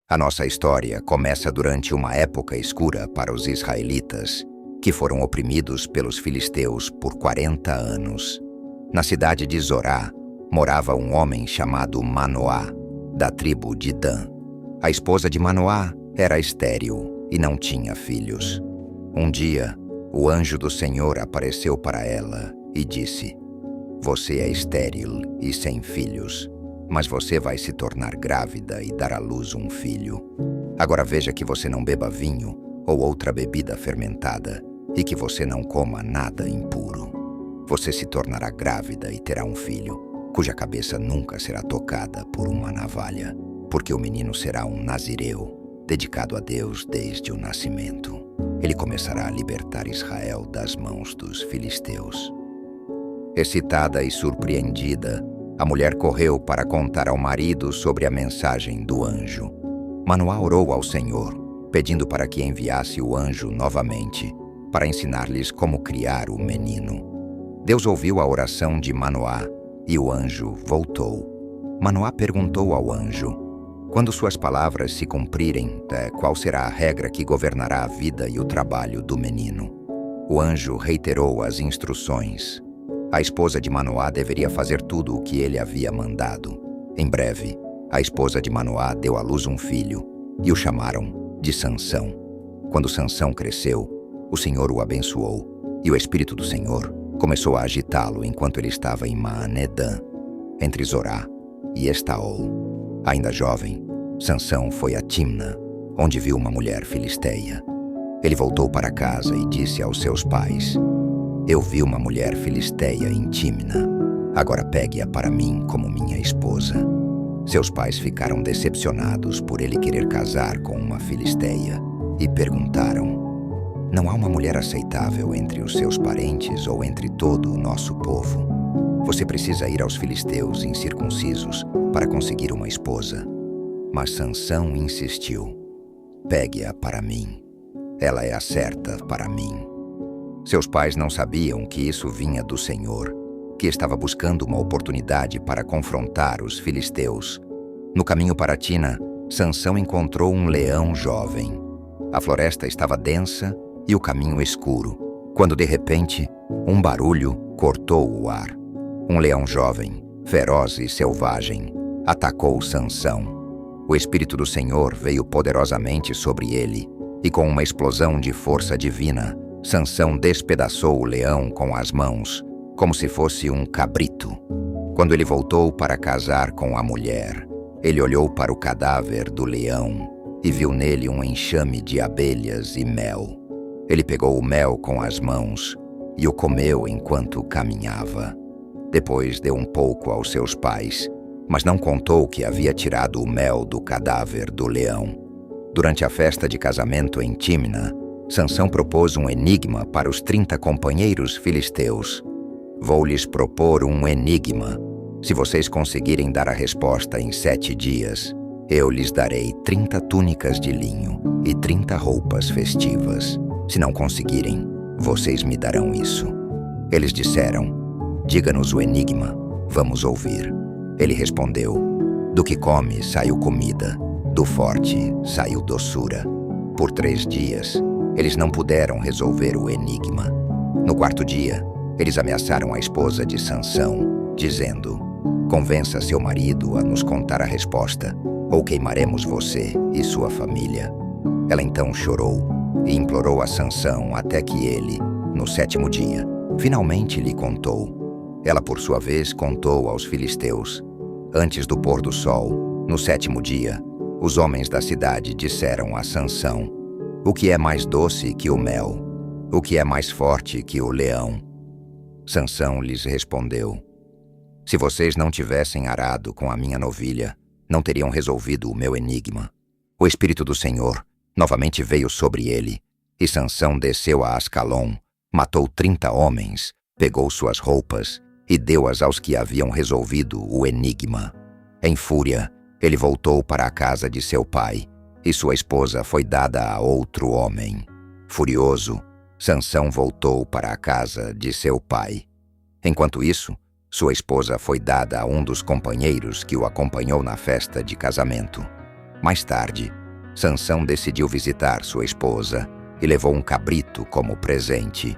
A nossa história começa durante uma época escura para os israelitas, que foram oprimidos pelos filisteus por 40 anos. Na cidade de Zorá, morava um homem chamado Manoá, da tribo de Dan. A esposa de Manoá era estéril e não tinha filhos. Um dia, o anjo do Senhor apareceu para ela e disse: "Você é estéril e sem filhos, mas você vai se tornar grávida e dar à luz um filho. Agora veja que você não beba vinho ou outra bebida fermentada e que você não coma nada impuro. Você se tornará grávida e terá um filho, cuja cabeça nunca será tocada por uma navalha, porque o menino será um nazireu, dedicado a Deus desde o nascimento. Ele começará a libertar Israel das mãos dos filisteus." Excitada e surpreendida, a mulher correu para contar ao marido sobre a mensagem do anjo. Manoá orou ao Senhor, pedindo para que enviasse o anjo novamente, para ensinar-lhes como criar o menino. Deus ouviu a oração de Manoá e o anjo voltou. Manoá perguntou ao anjo: "Quando suas palavras se cumprirem, qual será a regra que governará a vida e o trabalho do menino?" O anjo reiterou as instruções. A esposa de Manoá deveria fazer tudo o que ele havia mandado. Em breve, a esposa de Manoá deu à luz um filho e o chamaram de Sansão. Quando Sansão cresceu, o Senhor o abençoou e o Espírito do Senhor começou a agitá-lo enquanto ele estava em Maanedã, entre Zorá e Estaol. Ainda jovem, Sansão foi a Timna, onde viu uma mulher filisteia. Ele voltou para casa e disse aos seus pais: "Eu vi uma mulher filisteia em Timna. Agora pegue-a para mim como minha esposa." Seus pais ficaram decepcionados por ele querer casar com uma filisteia e perguntaram: "Não há uma mulher aceitável entre os seus parentes ou entre todo o nosso povo? Você precisa ir aos filisteus incircuncisos para conseguir uma esposa." Mas Sansão insistiu: "Pegue-a para mim. Ela é a certa para mim." Seus pais não sabiam que isso vinha do Senhor, que estava buscando uma oportunidade para confrontar os filisteus. No caminho para Tina, Sansão encontrou um leão jovem. A floresta estava densa e o caminho escuro, quando de repente, um barulho cortou o ar. Um leão jovem, feroz e selvagem, atacou Sansão. O Espírito do Senhor veio poderosamente sobre ele, e com uma explosão de força divina, Sansão despedaçou o leão com as mãos, como se fosse um cabrito. Quando ele voltou para casar com a mulher, ele olhou para o cadáver do leão e viu nele um enxame de abelhas e mel. Ele pegou o mel com as mãos e o comeu enquanto caminhava. Depois deu um pouco aos seus pais, mas não contou que havia tirado o mel do cadáver do leão. Durante a festa de casamento em Timna, Sansão propôs um enigma para os 30 companheiros filisteus. "Vou lhes propor um enigma. Se vocês conseguirem dar a resposta em 7 dias, eu lhes darei 30 túnicas de linho e 30 roupas festivas. Se não conseguirem, vocês me darão isso." Eles disseram: "Diga-nos o enigma, vamos ouvir." Ele respondeu: "Do que come saiu comida, do forte saiu doçura." Por 3 dias, eles não puderam resolver o enigma. No 4º dia, eles ameaçaram a esposa de Sansão, dizendo: "Convença seu marido a nos contar a resposta, ou queimaremos você e sua família." Ela então chorou e implorou a Sansão até que ele, no 7º dia, finalmente lhe contou. Ela, por sua vez, contou aos filisteus. Antes do pôr do sol, no 7º dia, os homens da cidade disseram a Sansão: "O que é mais doce que o mel? O que é mais forte que o leão?" Sansão lhes respondeu: "Se vocês não tivessem arado com a minha novilha, não teriam resolvido o meu enigma." O Espírito do Senhor novamente veio sobre ele, e Sansão desceu a Ascalon, matou 30 homens, pegou suas roupas e deu-as aos que haviam resolvido o enigma. Em fúria, ele voltou para a casa de seu pai, e sua esposa foi dada a outro homem. Furioso, Sansão voltou para a casa de seu pai. Enquanto isso, sua esposa foi dada a um dos companheiros que o acompanhou na festa de casamento. Mais tarde, Sansão decidiu visitar sua esposa e levou um cabrito como presente.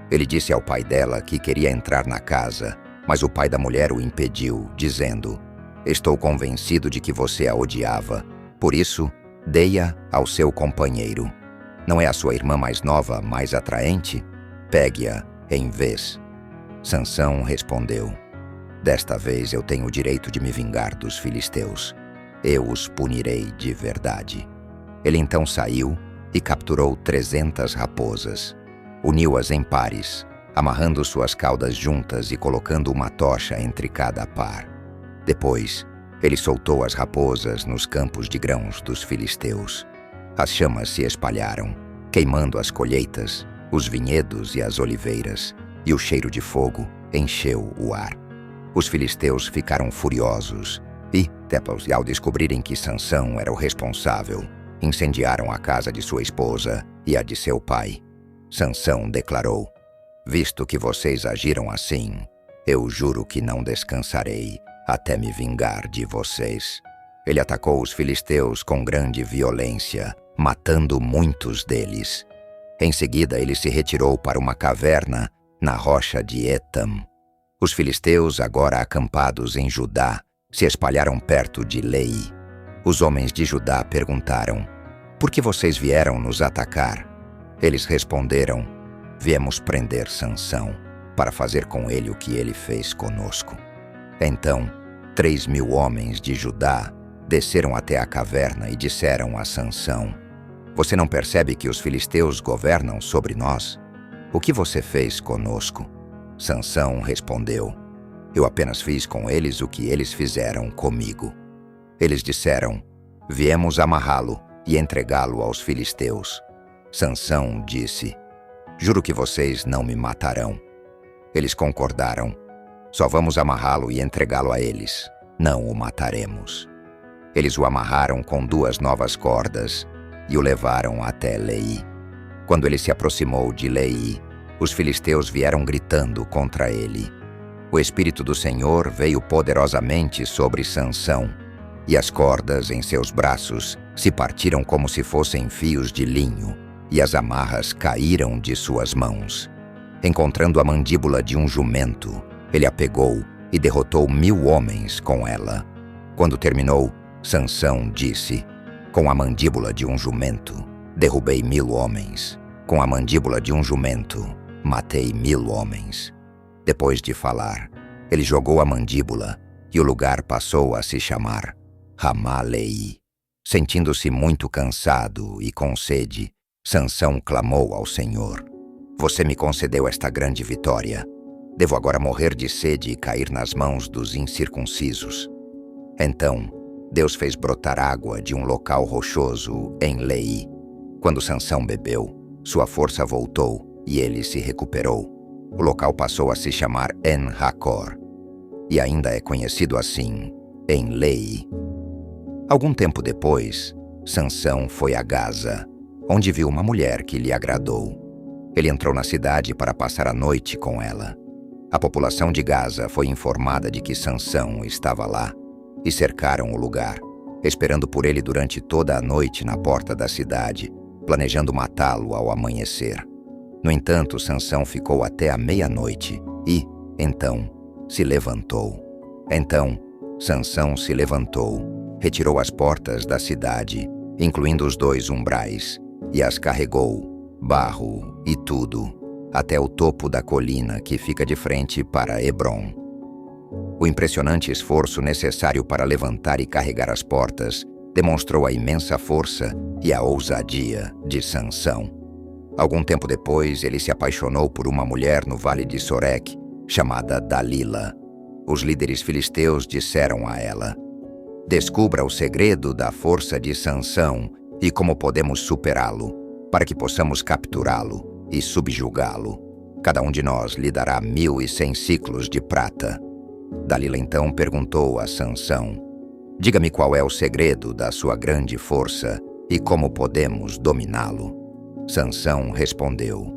Ele disse ao pai dela que queria entrar na casa, mas o pai da mulher o impediu, dizendo: "Estou convencido de que você a odiava, por isso, dê-a ao seu companheiro. Não é a sua irmã mais nova, mais atraente? Pegue-a em vez." Sansão respondeu: "Desta vez eu tenho o direito de me vingar dos filisteus. Eu os punirei de verdade." Ele então saiu e capturou 300 raposas. Uniu-as em pares, amarrando suas caudas juntas e colocando uma tocha entre cada par. Depois, ele soltou as raposas nos campos de grãos dos filisteus. As chamas se espalharam, queimando as colheitas, os vinhedos e as oliveiras, e o cheiro de fogo encheu o ar. Os filisteus ficaram furiosos e, ao descobrirem que Sansão era o responsável, incendiaram a casa de sua esposa e a de seu pai. Sansão declarou: "Visto que vocês agiram assim, eu juro que não descansarei até me vingar de vocês." Ele atacou os filisteus com grande violência, matando muitos deles. Em seguida, ele se retirou para uma caverna na rocha de Etam. Os filisteus, agora acampados em Judá, se espalharam perto de Lei. Os homens de Judá perguntaram: "Por que vocês vieram nos atacar?" Eles responderam: "Viemos prender Sansão, para fazer com ele o que ele fez conosco." Então, 3.000 homens de Judá desceram até a caverna e disseram a Sansão: "Você não percebe que os filisteus governam sobre nós? O que você fez conosco?" Sansão respondeu: "Eu apenas fiz com eles o que eles fizeram comigo." Eles disseram: "Viemos amarrá-lo e entregá-lo aos filisteus." Sansão disse: "Juro que vocês não me matarão." Eles concordaram: "Só vamos amarrá-lo e entregá-lo a eles. Não o mataremos." Eles o amarraram com 2 novas cordas e o levaram até Lei. Quando ele se aproximou de Lei, os filisteus vieram gritando contra ele. O Espírito do Senhor veio poderosamente sobre Sansão, e as cordas em seus braços se partiram como se fossem fios de linho, e as amarras caíram de suas mãos. Encontrando a mandíbula de um jumento, ele a pegou e derrotou 1.000 homens com ela. Quando terminou, Sansão disse: "Com a mandíbula de um jumento, derrubei 1.000 homens. Com a mandíbula de um jumento, matei 1.000 homens." Depois de falar, ele jogou a mandíbula e o lugar passou a se chamar Ramá-Lei. Sentindo-se muito cansado e com sede, Sansão clamou ao Senhor: "Você me concedeu esta grande vitória. Devo agora morrer de sede e cair nas mãos dos incircuncisos." Então, Deus fez brotar água de um local rochoso em Lei. Quando Sansão bebeu, sua força voltou e ele se recuperou. O local passou a se chamar En-Hakor, e ainda é conhecido assim em Lei. Algum tempo depois, Sansão foi a Gaza, onde viu uma mulher que lhe agradou. Ele entrou na cidade para passar a noite com ela. A população de Gaza foi informada de que Sansão estava lá e cercaram o lugar, esperando por ele durante toda a noite na porta da cidade, planejando matá-lo ao amanhecer. No entanto, Sansão ficou até a meia-noite e, então, se levantou. Então, Sansão se levantou, retirou as portas da cidade, incluindo os 2 umbrais, e as carregou, barro e tudo, até o topo da colina que fica de frente para Hebrom. O impressionante esforço necessário para levantar e carregar as portas demonstrou a imensa força e a ousadia de Sansão. Algum tempo depois, ele se apaixonou por uma mulher no vale de Sorek, chamada Dalila. Os líderes filisteus disseram a ela: "Descubra o segredo da força de Sansão e como podemos superá-lo, para que possamos capturá-lo e subjugá-lo. Cada um de nós lhe dará 1.100 ciclos de prata." Dalila então perguntou a Sansão: "Diga-me qual é o segredo da sua grande força e como podemos dominá-lo." Sansão respondeu: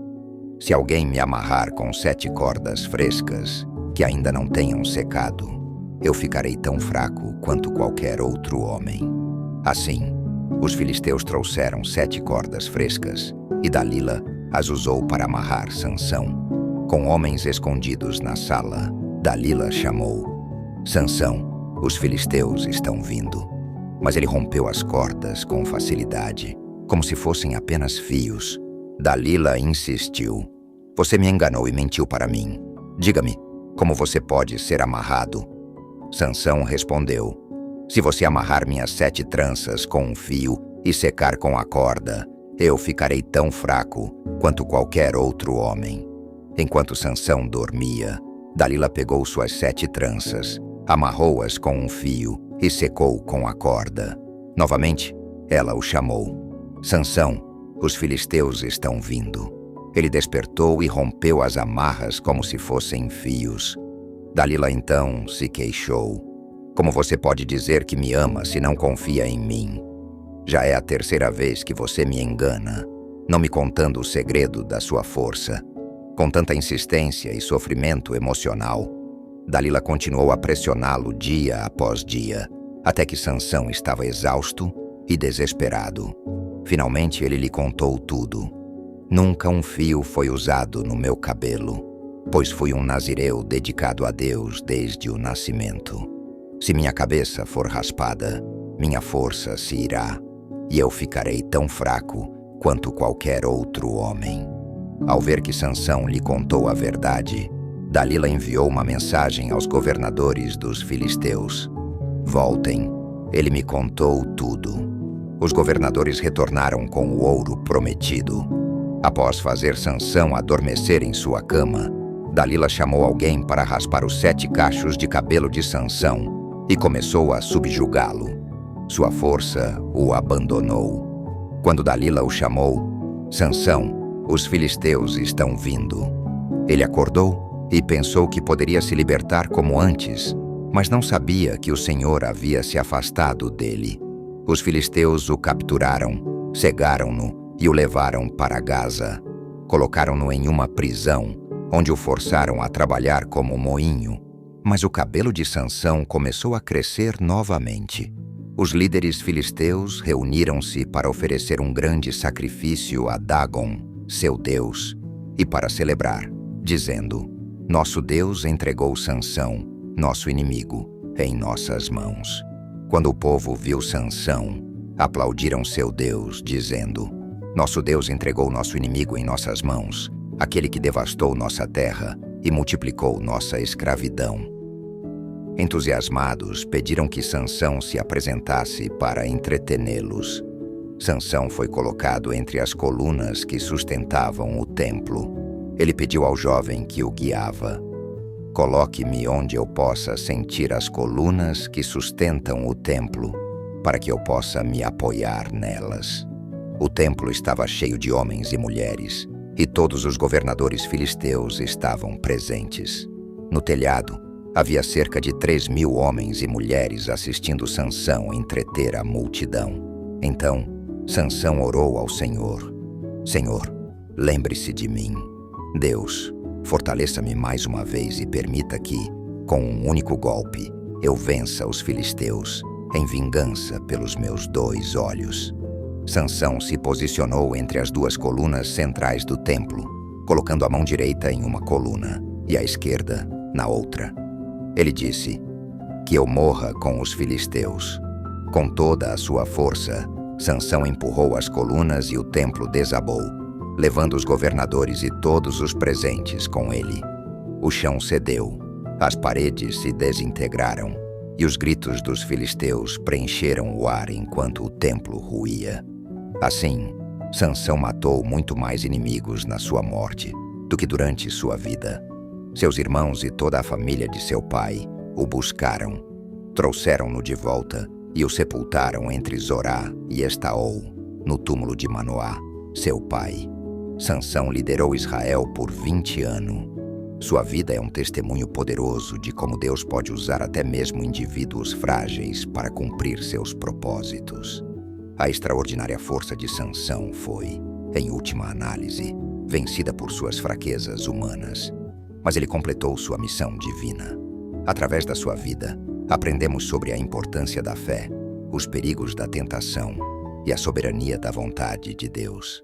"Se alguém me amarrar com 7 cordas frescas, que ainda não tenham secado, eu ficarei tão fraco quanto qualquer outro homem." Assim, os filisteus trouxeram 7 cordas frescas, e Dalila as usou para amarrar Sansão. Com homens escondidos na sala, Dalila chamou: Sansão, os filisteus estão vindo. Mas ele rompeu as cordas com facilidade, como se fossem apenas fios. Dalila insistiu: Você me enganou e mentiu para mim. Diga-me, como você pode ser amarrado? Sansão respondeu: Se você amarrar minhas 7 tranças com um fio e secar com a corda, eu ficarei tão fraco quanto qualquer outro homem. Enquanto Sansão dormia, Dalila pegou suas 7 tranças, amarrou-as com um fio e secou com a corda. Novamente, ela o chamou: Sansão, os filisteus estão vindo. Ele despertou e rompeu as amarras como se fossem fios. Dalila então se queixou: Como você pode dizer que me ama se não confia em mim? Já é a 3ª vez que você me engana, não me contando o segredo da sua força. Com tanta insistência e sofrimento emocional, Dalila continuou a pressioná-lo dia após dia, até que Sansão estava exausto e desesperado. Finalmente ele lhe contou tudo. Nunca um fio foi usado no meu cabelo, pois fui um nazireu dedicado a Deus desde o nascimento. Se minha cabeça for raspada, minha força se irá, e eu ficarei tão fraco quanto qualquer outro homem. Ao ver que Sansão lhe contou a verdade, Dalila enviou uma mensagem aos governadores dos filisteus: Voltem, ele me contou tudo. Os governadores retornaram com o ouro prometido. Após fazer Sansão adormecer em sua cama, Dalila chamou alguém para raspar os 7 cachos de cabelo de Sansão e começou a subjugá-lo. Sua força o abandonou. Quando Dalila o chamou: Sansão, os filisteus estão vindo. Ele acordou e pensou que poderia se libertar como antes, mas não sabia que o Senhor havia se afastado dele. Os filisteus o capturaram, cegaram-no e o levaram para Gaza. Colocaram-no em uma prisão, onde o forçaram a trabalhar como moinho. Mas o cabelo de Sansão começou a crescer novamente. Os líderes filisteus reuniram-se para oferecer um grande sacrifício a Dagon, seu Deus, e para celebrar, dizendo: Nosso Deus entregou Sansão, nosso inimigo, em nossas mãos. Quando o povo viu Sansão, aplaudiram seu Deus, dizendo: Nosso Deus entregou nosso inimigo em nossas mãos, aquele que devastou nossa terra e multiplicou nossa escravidão. Entusiasmados, pediram que Sansão se apresentasse para entretê-los. Sansão foi colocado entre as colunas que sustentavam o templo. Ele pediu ao jovem que o guiava: Coloque-me onde eu possa sentir as colunas que sustentam o templo, para que eu possa me apoiar nelas. O templo estava cheio de homens e mulheres, e todos os governadores filisteus estavam presentes. No telhado, havia cerca de 3.000 homens e mulheres assistindo Sansão entreter a multidão. Então, Sansão orou ao Senhor: Senhor, lembre-se de mim. Deus, fortaleça-me mais uma vez e permita que, com um único golpe, eu vença os filisteus, em vingança pelos meus 2 olhos. Sansão se posicionou entre as 2 colunas centrais do templo, colocando a mão direita em uma coluna e a esquerda na outra. Ele disse: Que eu morra com os filisteus. Com toda a sua força, Sansão empurrou as colunas e o templo desabou, levando os governadores e todos os presentes com ele. O chão cedeu, as paredes se desintegraram, e os gritos dos filisteus preencheram o ar enquanto o templo ruía. Assim, Sansão matou muito mais inimigos na sua morte do que durante sua vida. Seus irmãos e toda a família de seu pai o buscaram, trouxeram-no de volta e o sepultaram entre Zorá e Estaol, no túmulo de Manoá, seu pai. Sansão liderou Israel por 20 anos. Sua vida é um testemunho poderoso de como Deus pode usar até mesmo indivíduos frágeis para cumprir seus propósitos. A extraordinária força de Sansão foi, em última análise, vencida por suas fraquezas humanas. Mas ele completou sua missão divina. Através da sua vida, aprendemos sobre a importância da fé, os perigos da tentação e a soberania da vontade de Deus.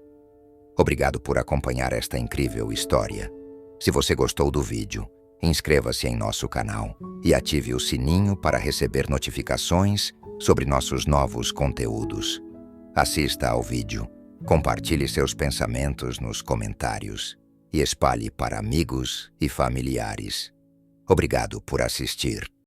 Obrigado por acompanhar esta incrível história. Se você gostou do vídeo, inscreva-se em nosso canal e ative o sininho para receber notificações sobre nossos novos conteúdos. Assista ao vídeo, compartilhe seus pensamentos nos comentários e espalhe para amigos e familiares. Obrigado por assistir.